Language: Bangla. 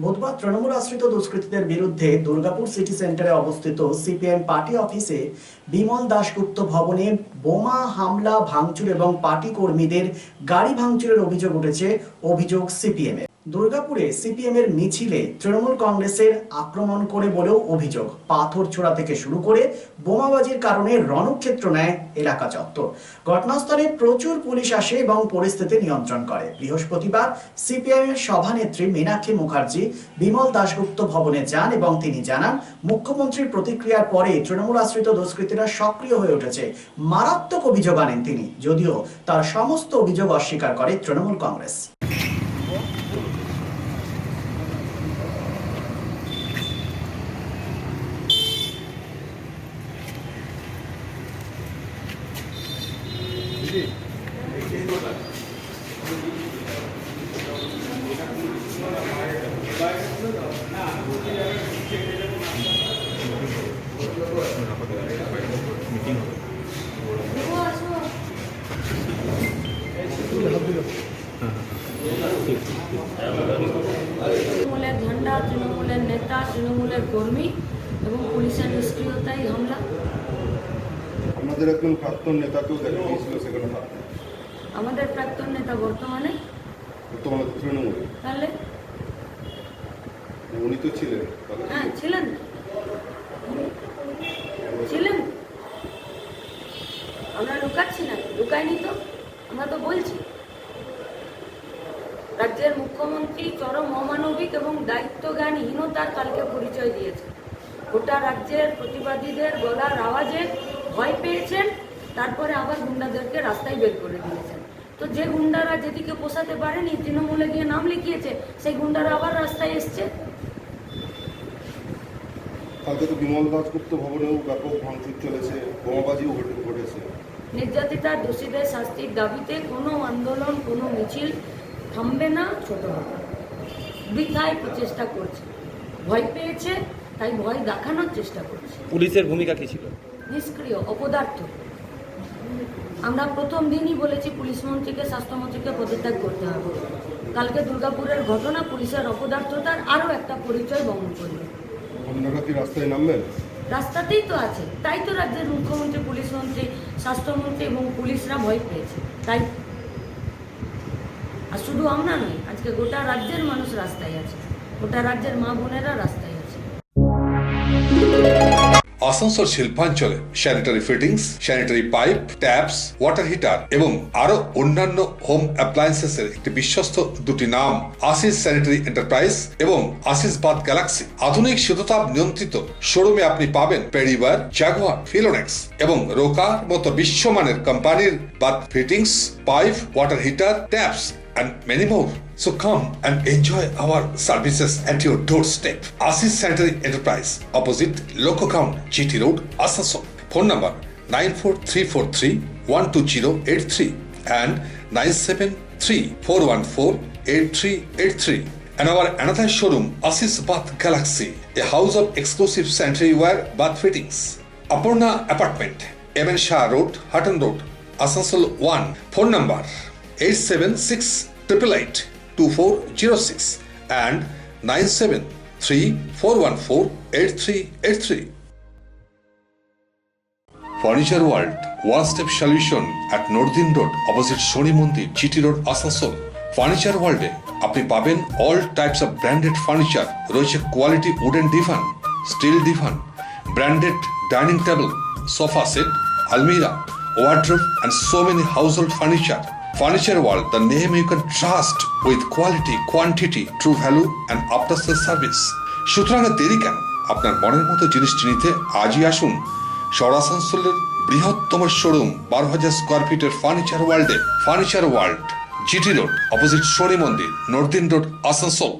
বুধবার তৃণমূল আশ্রিত দুষ্কৃতীদের বিরুদ্ধে দুর্গাপুর সিটি সেন্টারে অবস্থিত সিপিএম পার্টি অফিসে বিমল দাশগুপ্ত ভবনে বোমা হামলা, ভাঙচুর এবং পার্টি কর্মীদের গাড়ি ভাঙচুরের অভিযোগ উঠেছে। অভিযোগ সিপিএম এর। দুর্গাপুরে সিপিএম এর মিছিলে তৃণমূল কংগ্রেসের আক্রমণ করে বলেও অভিযোগ। পাথর ছোড়া থেকে শুরু করে বোমাবাজির কারণে রণক্ষেত্র নেয় এলাকা চত্বর। ঘটনাস্থলে প্রচুর পুলিশ আসে এবং পরিস্থিতি নিয়ন্ত্রণ করে। বৃহস্পতিবার সিপিএম এর সভানেত্রী মীনাক্ষী মুখার্জি বিমল দাশগুপ্ত ভবনে যান এবং তিনি জানান, মুখ্যমন্ত্রীর প্রতিক্রিয়ার পরে তৃণমূল আশ্রিত দুষ্কৃতীরা সক্রিয় হয়ে উঠেছে। মারাত্মক অভিযোগ আনেন তিনি, যদিও তার সমস্ত অভিযোগ অস্বীকার করে তৃণমূল কংগ্রেস। তৃণমূলের ঝান্ডা, তৃণমূলের নেতা, তৃণমূলের কর্মী এবং পুলিশের নিষ্ক্রিয়তাই হামলা। আমাদের একজন প্রাক্তন নেতাকেও দেখা গিয়েছিল সেখানে। আমাদের প্রাক্তন নেতা বর্তমানে তৃণমূল, তাহলে উনি তো ছিলেন। হ্যাঁ ছিলেন, ছিলেন। আমরা লুকাচ্ছি না, লুকাইনি তো, আমরা তো বলছি। রাজ্যের মুখ্যমন্ত্রী চরম অমানবিক এবং দায়িত্বজ্ঞানহীনতার কালকে পরিচয় দিয়েছে। গোটা রাজ্যের প্রতিবাদীদের গলার আওয়াজে ভয় পেয়েছেন, তারপরে আবার গুন্ডাদেরকে রাস্তায় বের করে দিয়েছেন। তো যে গুন্ডারা যেদিকে পোষাতে পারেনি, তৃণমূলে গিয়ে নাম লিখিয়েছে, সেই গুন্ডারা আবার রাস্তায় এসছে। কালকে তো বিমল দাশগুপ্ত ভবনেও ব্যাপক ভাঙচুর চলেছে, বোমাবাজিও ঘটেছে। নির্যাতিতা দোষীদের শাস্তির দাবিতে কোনো আন্দোলন, কোনো মিছিল থামবে না, ছোট হবে। বৃথায় প্রচেষ্টা করছে, ভয় পেয়েছে তাই ভয় দেখানোর চেষ্টা করছে। পুলিশের ভূমিকা কি ছিল? নিষ্ক্রিয়, অপদার্থ। আমরা প্রথম দিনই বলেছি পুলিশ মন্ত্রীকে, স্বাস্থ্যমন্ত্রীকে পদত্যাগ করতে হবে। কালকে দুর্গাপুরের ঘটনা পুলিশের অপদার্থতার আরও একটা পরিচয় বহন করবে। আপনারা কি রাস্তায় নামবেন? রাস্তাতেই তো আছে, তাই তো রাজ্যের মুখ্যমন্ত্রী, পুলিশ মন্ত্রী, স্বাস্থ্যমন্ত্রী এবং পুলিশরা ভয় পেয়েছে। তাই আর শুধু আমরা নই, আজকে গোটা রাজ্যের মানুষ রাস্তায় আছে, গোটা রাজ্যের মা বোনেরা রাস্তায় আছে। আসানসোল শিল্পাঞ্চলে sanitary fittings, sanitary pipe, taps, water heater এবং আরো অন্যান্য হোম অ্যাপ্লায়েন্সেস এর একটি বিশ্বস্ত দুটি নাম আশিস স্যানিটারি এন্টারপ্রাইজ এবং আশিস বাথ গ্যালাক্সি। আধুনিক শীততাপ নিয়ন্ত্রিত শোরুমে আপনি পাবেন পেরিবার, জাগুয়ার, ফিলোনেক্স এবং রোকার মতো বিশ্বমানের কোম্পানির bath fittings, pipe, water heater, taps and many more. So come and enjoy our services at your doorstep. Asis Sanitary Enterprise, opposite Loco Ground, GT Road, Asansol. Phone number 94343-12083 and 973-414-8383. And our another showroom, Asis Bath Galaxy, a house of exclusive sanitary ware bath fittings. Apurna Apartment, MN Shah Road, Hutton Road, Asansol 1. Phone number 876-888-2406 and 973-414-8383. Furniture World, one-step solution at Nordin Road, opposite Shoni Mandir, GT Road, Asansol. Furniture World এ আপনি পাবেন all types of branded furniture, রয়েছে quality wooden divan, steel divan, branded dining table, sofa set, almirah, wardrobe and so many household furniture. Furniture World, the name you can trust with quality, quantity, true value and after sales service. সুতরাং দেরি কেন? আপনার মনের মতো জিনিসটি নিতে আজই আসুন শহর আসানসোলের বৃহত্তম শোরুম 12,000 স্কোয়ার ফিটের ফার্নিচার ওয়ার্ল্ডে। Furniture world, GT road, opposite Shani মন্দির, নর্দিন রোড, আসানসোল।